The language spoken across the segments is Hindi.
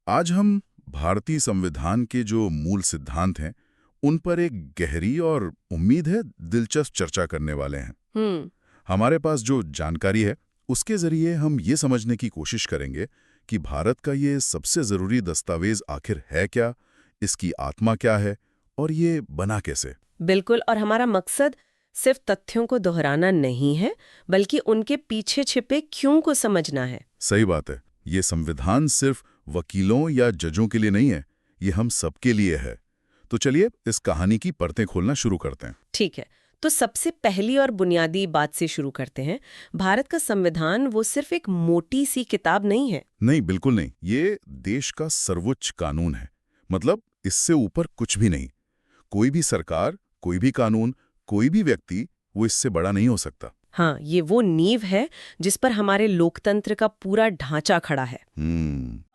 आज हम भारतीय संविधान के जो मूल सिद्धांत हैं, उन पर एक गहरी और उम्मीद है दिलचस्प चर्चा करने वाले हैं। हमारे पास जो जानकारी है, उसके जरिए हम ये समझने की कोशिश करेंगे कि भारत का ये सबसे जरूरी दस्तावेज आखिर है क्या, इसकी आत्मा क्या है और ये बना कैसे। बिल्कुल, और हमारा मकसद सिर्फ तथ्यों को दोहराना नहीं है, बल्कि उनके पीछे छिपे क्यों को समझना है। सही बात है। ये संविधान सिर्फ वकीलों या जजों के लिए नहीं है, ये हम सबके लिए है। तो चलिए इस कहानी की परतें खोलना शुरू करते हैं। ठीक है, तो सबसे पहली और बुनियादी बात से शुरू करते हैं। भारत का संविधान वो सिर्फ एक मोटी सी किताब नहीं है। नहीं, बिल्कुल नहीं। ये देश का सर्वोच्च कानून है। मतलब इससे ऊपर कुछ भी नहीं। कोई भी सरकार, कोई भी कानून, कोई भी व्यक्ति वो इससे बड़ा नहीं हो सकता। हाँ, ये वो नींव है जिस पर हमारे लोकतंत्र का पूरा ढांचा खड़ा है।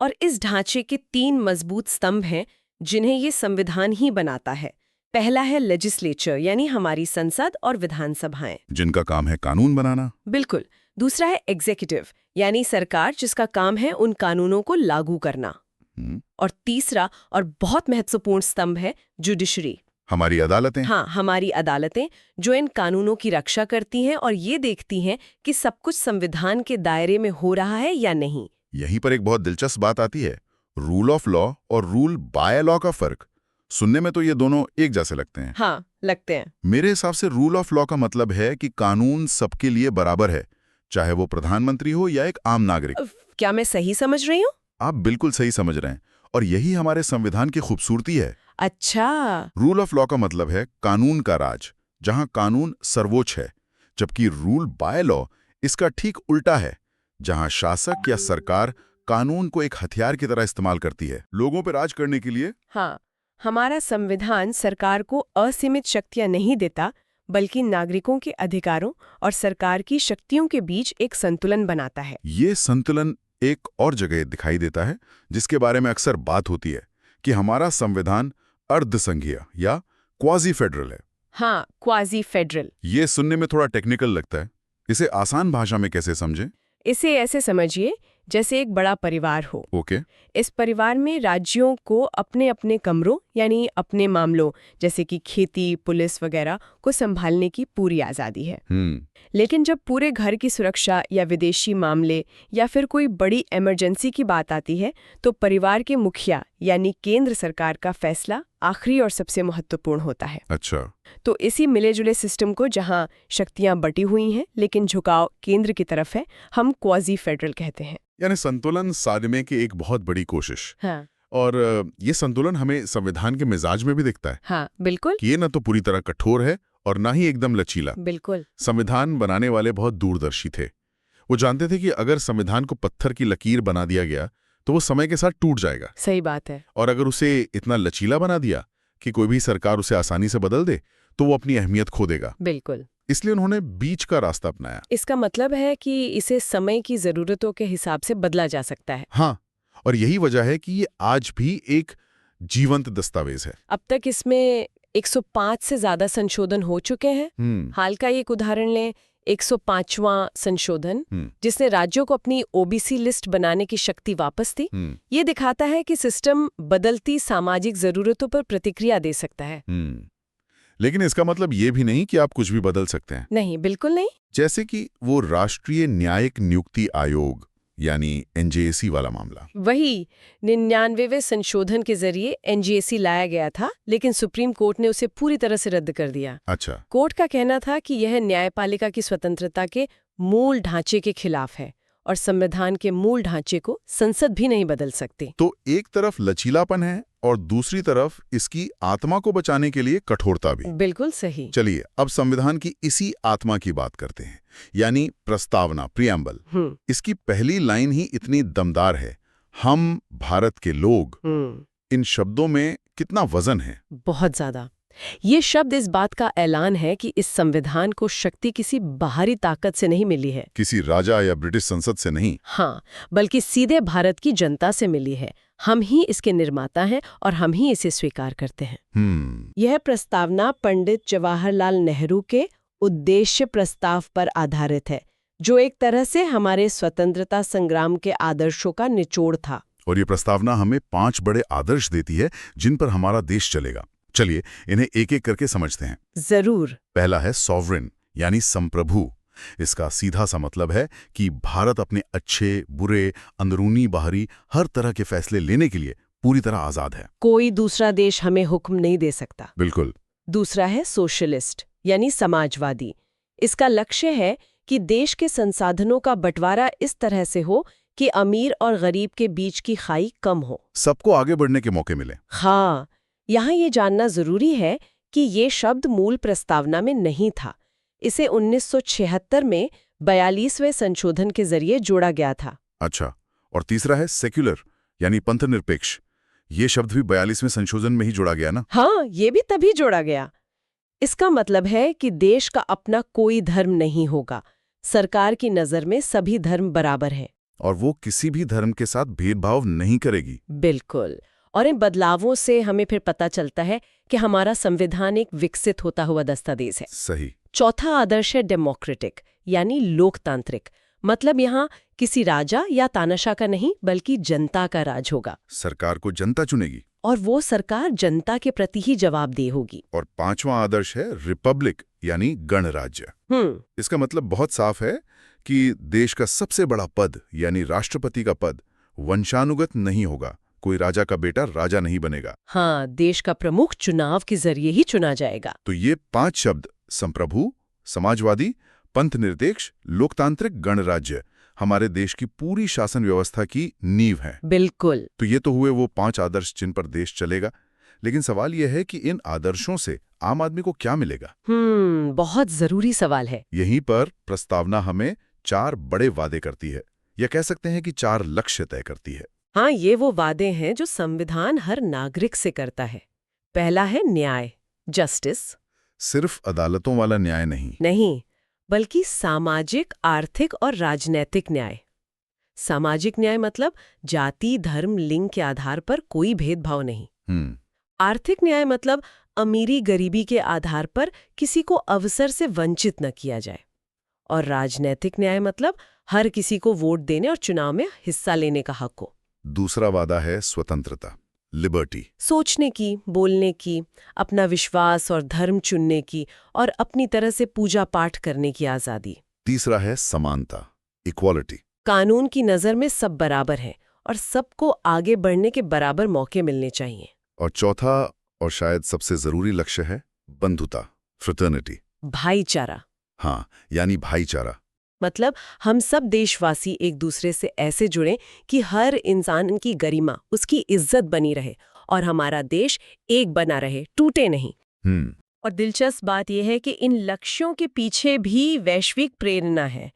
और इस ढांचे के 3 मजबूत स्तंभ हैं जिन्हें ये संविधान ही बनाता है। पहला है लेजिस्लेचर, यानी हमारी संसद और विधानसभाएं, जिनका काम है कानून बनाना। बिल्कुल। दूसरा है एग्जीक्यूटिव, यानी सरकार, जिसका काम है उन कानूनों को लागू करना। और तीसरा और बहुत महत्वपूर्ण स्तंभ है जुडिशरी, हमारी अदालतें। हाँ, हमारी अदालतें, जो इन कानूनों की रक्षा करती हैं और ये देखती हैं कि सब कुछ संविधान के दायरे में हो रहा है या नहीं। यहीं पर एक बहुत दिलचस्प बात आती है, रूल ऑफ लॉ और रूल बाय लॉ का फर्क। सुनने में तो ये दोनों एक जैसे लगते हैं। हाँ, लगते हैं। मेरे हिसाब से रूल ऑफ लॉ का मतलब है कि कानून सबके लिए बराबर है, चाहे वो प्रधानमंत्री हो या एक आम नागरिक। क्या मैं सही समझ रही हूँ? आप बिल्कुल सही समझ रहे हैं, और यही हमारे संविधान की खूबसूरती है। अच्छा। रूल ऑफ लॉ का मतलब है कानून का राज, जहां कानून सर्वोच्च है, जबकि रूल बाय लॉ इसका ठीक उल्टा है, जहां शासक या सरकार कानून को एक हथियार की तरह इस्तेमाल करती है, लोगों पर राज करने के लिए। हाँ, हमारा संविधान सरकार को असीमित शक्तियां नहीं देता, बल्कि नागरिकों के अधिकारों और सरकार की शक्तियों के बीच एक संतुलन बनाता है। ये संतुलन एक और जगह दिखाई देता है, जिसके बारे में अक्सर बात होती है कि हमारा संविधान अर्धसंघीय या क्वाजी फेडरल है। हाँ, क्वाजी फेडरल। ये सुनने में थोड़ा टेक्निकल लगता है। इसे आसान भाषा में कैसे समझें? इसे ऐसे समझिए जैसे एक बड़ा परिवार हो। ओके। इस परिवार में राज्यों को अपने अपने कमरों, यानी अपने मामलों जैसे कि खेती, पुलिस वगैरह को संभालने की पूरी आज़ादी है। लेकिन जब पूरे घर की सुरक्षा या विदेशी मामले या फिर कोई बड़ी इमरजेंसी की बात आती है, तो परिवार के मुखिया यानी केंद्र सरकार का फैसला आखिरी और सबसे महत्वपूर्ण होता है। अच्छा। तो इसी मिले जुले सिस्टम को, जहां शक्तियां बटी हुई हैं लेकिन झुकाव केंद्र की तरफ है, हम क्वाजी फेडरल कहते हैं। यानी संतुलन साधने की एक बहुत बड़ी कोशिश। हाँ। और ये संतुलन हमें संविधान के मिजाज में भी दिखता है। हाँ, बिल्कुल। कि ये न तो पूरी तरह कठोर है और ना ही एकदम लचीला। बिल्कुल। संविधान बनाने वाले बहुत दूरदर्शी थे। वो जानते थे कि अगर संविधान को पत्थर की लकीर बना दिया गया तो वो समय के साथ टूट जाएगा। सही बात है। और अगर उसे इतना लचीला बना दिया कि कोई भी सरकार उसे आसानी से बदल दे, तो वो अपनी अहमियत खो देगा। बिल्कुल। इसलिए उन्होंने बीच का रास्ता अपनाया। इसका मतलब है कि इसे समय की जरूरतों के हिसाब से बदला जा सकता है। हाँ, और यही वजह है कि ये आज भी एक जीवंत दस्तावेज है। अब तक इसमें 105 से ज्यादा संशोधन हो चुके हैं। हाल का एक उदाहरण लें, 105वां संशोधन, जिसने राज्यों को अपनी ओबीसी लिस्ट बनाने की शक्ति वापस दी। ये दिखाता है कि सिस्टम बदलती सामाजिक जरूरतों पर प्रतिक्रिया दे सकता है। लेकिन इसका मतलब ये भी नहीं कि आप कुछ भी बदल सकते हैं। नहीं, बिल्कुल नहीं। जैसे कि वो राष्ट्रीय न्यायिक नियुक्ति आयोग यानी एनजेएसी वाला मामला। वही 99वें संशोधन के जरिए एनजेएसी लाया गया था, लेकिन सुप्रीम कोर्ट ने उसे पूरी तरह से रद्द कर दिया। अच्छा। कोर्ट का कहना था कि यह न्यायपालिका की स्वतंत्रता के मूल ढांचे के खिलाफ है और संविधान के मूल ढांचे को संसद भी नहीं बदल सकती। तो एक तरफ लचीलापन है और दूसरी तरफ इसकी आत्मा को बचाने के लिए कठोरता भी। बिल्कुल सही। चलिए अब संविधान की इसी आत्मा की बात करते हैं, यानी प्रस्तावना, प्रियम्बल। इसकी पहली लाइन ही इतनी दमदार है, हम भारत के लोग। इन शब्दों में कितना वजन है। बहुत ज्यादा। ये शब्द इस बात का ऐलान है कि इस संविधान को शक्ति किसी बाहरी ताकत से नहीं मिली है, किसी राजा या ब्रिटिश संसद से नहीं। हाँ, बल्कि सीधे भारत की जनता से मिली है। हम ही इसके निर्माता हैं और हम ही इसे स्वीकार करते हैं। यह प्रस्तावना पंडित जवाहरलाल नेहरू के उद्देश्य प्रस्ताव पर आधारित है, जो एक तरह से हमारे स्वतंत्रता संग्राम के आदर्शों का निचोड़ था। और ये प्रस्तावना हमें 5 बड़े आदर्श देती है जिन पर हमारा देश चलेगा। चलिए इन्हें एक एक करके समझते हैं। जरूर। पहला है सॉवरेन यानी संप्रभु। इसका सीधा सा मतलब है कि भारत अपने अच्छे, बुरे, अंदरूनी, बाहरी हर तरह के फैसले लेने के लिए पूरी तरह आजाद है। कोई दूसरा देश हमें हुक्म नहीं दे सकता। बिल्कुल। दूसरा है सोशलिस्ट यानी समाजवादी। इसका लक्ष्य है कि देश के संसाधनों का बंटवारा इस तरह से हो कि अमीर और गरीब के बीच की खाई कम हो, सबको आगे बढ़ने के मौके मिले। हाँ, यहाँ ये जानना जरूरी है कि ये शब्द मूल प्रस्तावना में नहीं था। इसे 1976 में 42वें संशोधन के जरिए जोड़ा गया था। अच्छा, और तीसरा है सेक्युलर यानी पंथनिरपेक्ष। ये शब्द भी 42वें संशोधन में ही जोड़ा गया ना? हाँ, ये भी तभी जोड़ा गया। इसका मतलब है कि देश का अपना कोई धर्म नहीं होगा। सरकार की नज़र में सभी धर्म बराबर हैं। और वो किसी भी धर्म के साथ भेदभाव नहीं करेगी। बिल्कुल। और इन बदलावों से हमें फिर पता चलता है कि हमारा संविधान एक विकसित होता हुआ दस्तावेज है। सही। चौथा आदर्श है डेमोक्रेटिक यानी लोकतांत्रिक। मतलब यहाँ किसी राजा या तानाशाह का नहीं बल्कि जनता का राज होगा। सरकार को जनता चुनेगी और वो सरकार जनता के प्रति ही जवाबदेह होगी। और पांचवा आदर्श है रिपब्लिक यानी गणराज्य। इसका मतलब बहुत साफ है कि देश का सबसे बड़ा पद यानी राष्ट्रपति का पद वंशानुगत नहीं होगा। कोई राजा का बेटा राजा नहीं बनेगा। हाँ, देश का प्रमुख चुनाव के जरिए ही चुना जाएगा। तो ये 5 शब्द संप्रभु, समाजवादी, पंथनिरपेक्ष, लोकतांत्रिक, गणराज्य हमारे देश की पूरी शासन व्यवस्था की नींव है। बिल्कुल। तो ये तो हुए वो 5 आदर्श जिन पर देश चलेगा। लेकिन सवाल यह है कि इन आदर्शों से आम आदमी को क्या मिलेगा? बहुत जरूरी सवाल है। यहीं पर प्रस्तावना हमें 4 बड़े वादे करती है, या कह सकते हैं कि 4 लक्ष्य तय करती है। हाँ, ये वो वादे हैं जो संविधान हर नागरिक से करता है। पहला है न्याय, जस्टिस। सिर्फ अदालतों वाला न्याय नहीं, बल्कि सामाजिक, आर्थिक और राजनैतिक न्याय। सामाजिक न्याय मतलब जाति, धर्म, लिंग के आधार पर कोई भेदभाव नहीं। आर्थिक न्याय मतलब अमीरी गरीबी के आधार पर किसी को अवसर से वंचित न किया जाए। और राजनैतिक न्याय मतलब हर किसी को वोट देने और चुनाव में हिस्सा लेने का हक हो। दूसरा वादा है स्वतंत्रता, लिबर्टी। सोचने की, बोलने की, अपना विश्वास और धर्म चुनने की और अपनी तरह से पूजा पाठ करने की आज़ादी। तीसरा है समानता, इक्वालिटी। कानून की नज़र में सब बराबर हैं और सबको आगे बढ़ने के बराबर मौके मिलने चाहिए। और चौथा और शायद सबसे जरूरी लक्ष्य है बंधुता, फ्रेटर्निटी, भाईचारा। हाँ, यानी भाईचारा। मतलब हम सब देशवासी एक दूसरे से ऐसे जुड़ें कि हर इंसान की गरिमा, उसकी इज्जत बनी रहे और हमारा देश एक बना रहे, टूटे नहीं। और दिलचस्प बात यह है कि इन लक्ष्यों के पीछे भी वैश्विक प्रेरणा है।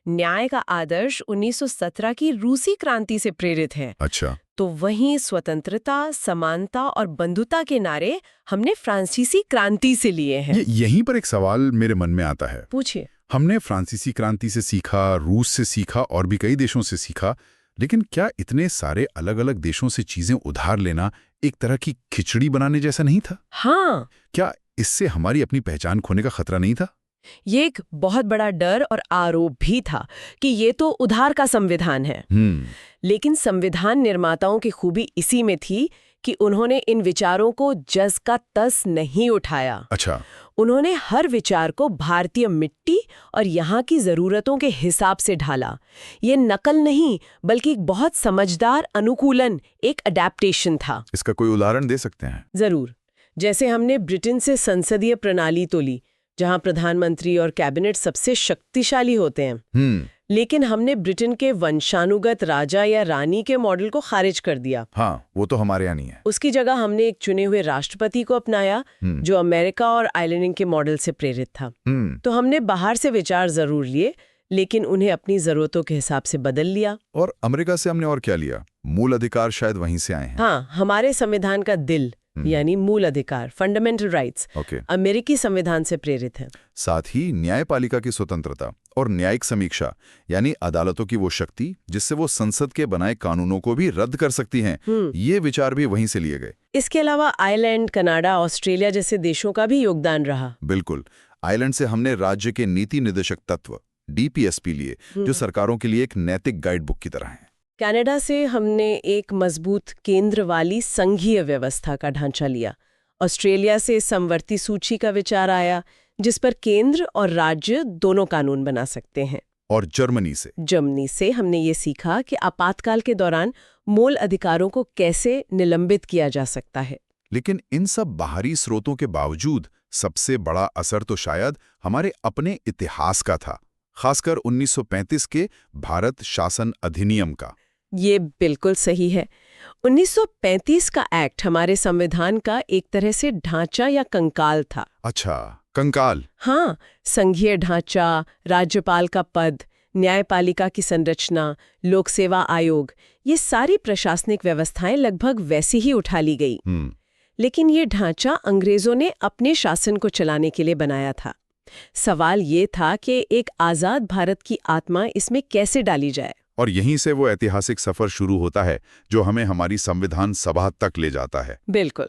न्याय का आदर्श 1917 की रूसी क्रांति से प्रेरित है। अच्छा। तो वहीं स्वतंत्रता, समानता और बंधुता के नारे हमने फ्रांसीसी क्रांति से लिए हैं। यहीं पर एक सवाल मेरे मन में आता है। पूछिए। हमने फ्रांसीसी क्रांति से सीखा, रूस से सीखा और भी कई देशों से सीखा, लेकिन क्या इतने सारे अलग अलग देशों से चीजें उधार लेना एक तरह की खिचड़ी बनाने जैसा नहीं था? हाँ। क्या इससे हमारी अपनी पहचान खोने का खतरा नहीं था? ये एक बहुत बड़ा डर और आरोप भी था कि ये तो उधार का संविधान है। लेकिन संविधान निर्माताओं की खूबी इसी में थी कि उन्होंने इन विचारों को जस का तस नहीं उठाया। अच्छा। उन्होंने हर विचार को भारतीय मिट्टी और यहाँ की जरूरतों के हिसाब से ढाला। ये नकल नहीं, बल्कि एक बहुत समझदार अनुकूलन, एक अडैप्टेशन था। इसका कोई उदाहरण दे सकते हैं? जरूर। जैसे हमने ब्रिटेन से संसदीय प्रणाली तो ली, जहां प्रधानमंत्री और कैबिनेट सबसे शक्तिशाली होते हैं। लेकिन हमने ब्रिटेन के वंशानुगत राजा या रानी के मॉडल को खारिज कर दिया। हाँ, वो तो हमारे यहाँ नहीं है। उसकी जगह हमने एक चुने हुए राष्ट्रपति को अपनाया जो अमेरिका और आयरलैंड के मॉडल से प्रेरित था। तो हमने बाहर से विचार जरूर लिए, लेकिन उन्हें अपनी जरूरतों के हिसाब से बदल लिया। और अमेरिका से हमने और क्या लिया? मूल अधिकार शायद वहीं से आए हैं। हाँ, हमारे संविधान का दिल यानी मूल अधिकार, फंडामेंटल राइट्स, अमेरिकी संविधान से प्रेरित है। साथ ही न्यायपालिका की स्वतंत्रता और न्यायिक समीक्षा यानी अदालतों की वो शक्ति जिससे वो संसद के बनाए कानूनों को भी रद्द कर सकती हैं, ये विचार भी वहीं से लिए गए। इसके अलावा आयरलैंड, कनाडा, ऑस्ट्रेलिया जैसे देशों का भी योगदान रहा। बिल्कुल। आयरलैंड से हमने राज्य के नीति निर्देशक तत्व DPSP लिए, जो सरकारों के लिए एक नैतिक गाइड बुक की तरह है। कनाडा से हमने एक मजबूत केंद्र वाली संघीय व्यवस्था का ढांचा लिया। ऑस्ट्रेलिया से समवर्ती सूची का विचार आया, जिस पर केंद्र और राज्य दोनों कानून बना सकते हैं। और जर्मनी से हमने ये सीखा कि आपातकाल के दौरान मूल अधिकारों को कैसे निलंबित किया जा सकता है। लेकिन इन सब बाहरी स्रोतों के बावजूद सबसे बड़ा असर तो शायद हमारे अपने इतिहास का था, खासकर 1935 के भारत शासन अधिनियम का। ये बिल्कुल सही है। 1935 का एक्ट हमारे संविधान का एक तरह से ढांचा या कंकाल था। अच्छा, कंकाल। हाँ, संघीय ढांचा, राज्यपाल का पद, न्यायपालिका की संरचना, लोक सेवा आयोग, ये सारी प्रशासनिक व्यवस्थाएं लगभग वैसी ही उठा ली गई। लेकिन ये ढांचा अंग्रेजों ने अपने शासन को चलाने के लिए बनाया था। सवाल ये था कि एक आजाद भारत की आत्मा इसमें कैसे डाली जाए। और यहीं से वो ऐतिहासिक सफर शुरू होता है जो हमें हमारी संविधान सभा तक ले जाता है। बिल्कुल।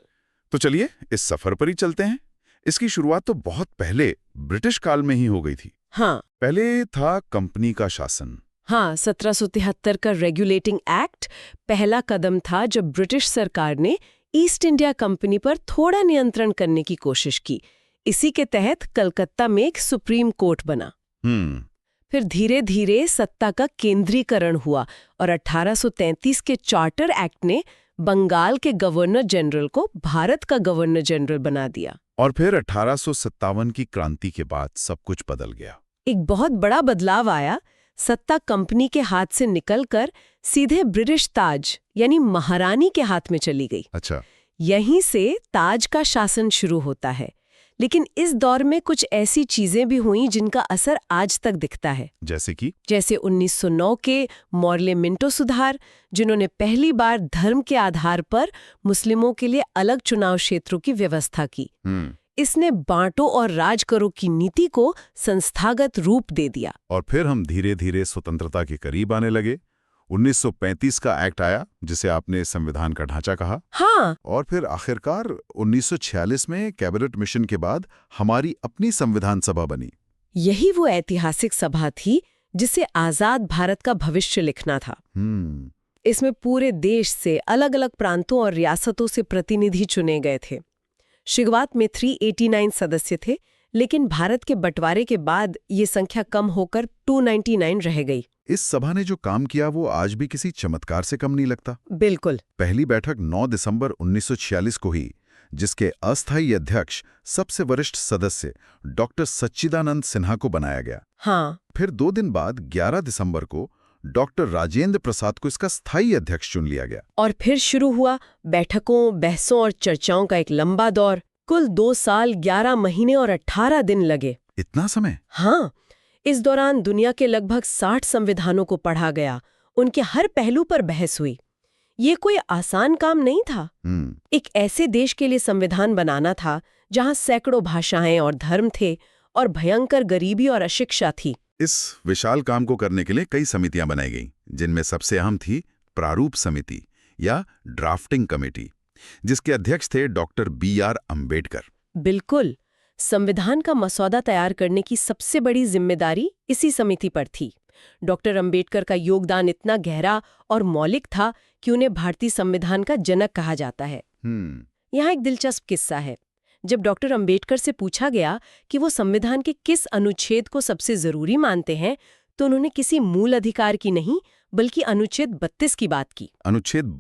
तो चलिए इस सफर पर ही चलते हैं। इसकी शुरुआत तो बहुत पहले ब्रिटिश काल में ही हो गई थी। हाँ, पहले था कंपनी का शासन। हाँ, 1773 का रेगुलेटिंग एक्ट पहला कदम था जब ब्रिटिश सरकार ने ईस्ट इंडिया कंपनी पर थोड़ा नियंत्रण करने की कोशिश की। इसी के तहत कलकत्ता में एक सुप्रीम कोर्ट बना। फिर धीरे धीरे सत्ता का केंद्रीकरण हुआ और 1833 के चार्टर एक्ट ने बंगाल के गवर्नर जनरल को भारत का गवर्नर जनरल बना दिया। और फिर 1857 की क्रांति के बाद सब कुछ बदल गया। एक बहुत बड़ा बदलाव आया। सत्ता कंपनी के हाथ से निकलकर सीधे ब्रिटिश ताज यानी महारानी के हाथ में चली गई। अच्छा। यहीं से ताज का शासन शुरू होता है। लेकिन इस दौर में कुछ ऐसी चीजें भी हुईं जिनका असर आज तक दिखता है। जैसे 1909 के मॉर्ले मिंटो सुधार, जिन्होंने पहली बार धर्म के आधार पर मुस्लिमों के लिए अलग चुनाव क्षेत्रों की व्यवस्था की। इसने बांटो और राज करो की नीति को संस्थागत रूप दे दिया। और फिर हम धीरे धीरे स्वतंत्रता के करीब आने लगे। 1935 का एक्ट आया, जिसे आपने संविधान का ढांचा कहा। हाँ। और फिर आखिरकार 1946 में कैबिनेट मिशन के बाद हमारी अपनी संविधान सभा बनी। यही वो ऐतिहासिक सभा थी जिसे आजाद भारत का भविष्य लिखना था। इसमें पूरे देश से अलग अलग प्रांतों और रियासतों से प्रतिनिधि चुने गए थे। शुरुआत में 389 सदस्य थे, लेकिन भारत के बंटवारे के बाद ये संख्या कम होकर 299 रह गई। इस सभा ने जो काम किया वो आज भी किसी चमत्कार से कम नहीं लगता। बिल्कुल। पहली बैठक 9 दिसंबर 1946 को हुई, जिसके अस्थायी अध्यक्ष सबसे वरिष्ठ सदस्य डॉक्टर सच्चिदानंद सिन्हा को बनाया गया। हाँ। फिर 2 दिन बाद 11 दिसंबर को डॉक्टर राजेंद्र प्रसाद को इसका स्थायी अध्यक्ष चुन लिया गया। और फिर शुरू हुआ बैठकों, बहसों और चर्चाओं का एक लंबा दौर। कुल 2 साल 11 महीने और 18 दिन लगे। इतना समय? हाँ। इस दौरान दुनिया के लगभग 60 संविधानों को पढ़ा गया। उनके हर पहलू पर बहस हुई। ये कोई आसान काम नहीं था। एक ऐसे देश के लिए संविधान बनाना था जहां सैकड़ों भाषाएं और धर्म थे और भयंकर गरीबी और अशिक्षा थी। इस विशाल काम को करने के लिए कई समितियां बनाई गईं, जिनमें सबसे अहम थी प्रारूप समिति या ड्राफ्टिंग कमेटी, जिसके अध्यक्ष थे डॉक्टर BR अम्बेडकर। बिल्कुल। संविधान का मसौदा तैयार करने की सबसे बड़ी जिम्मेदारी इसी समिति पर थी। डॉक्टर अम्बेडकर का योगदान इतना गहरा और मौलिक था कि उन्हें भारतीय संविधान का जनक कहा जाता है। यहाँ एक दिलचस्प किस्सा है। जब डॉक्टर अम्बेडकर से पूछा गया कि वो संविधान के किस अनुच्छेद को सबसे जरूरी मानते हैं, तो उन्होंने किसी मूल अधिकार की नहीं बल्कि अनुच्छेद 32 की बात की। अनुच्छेद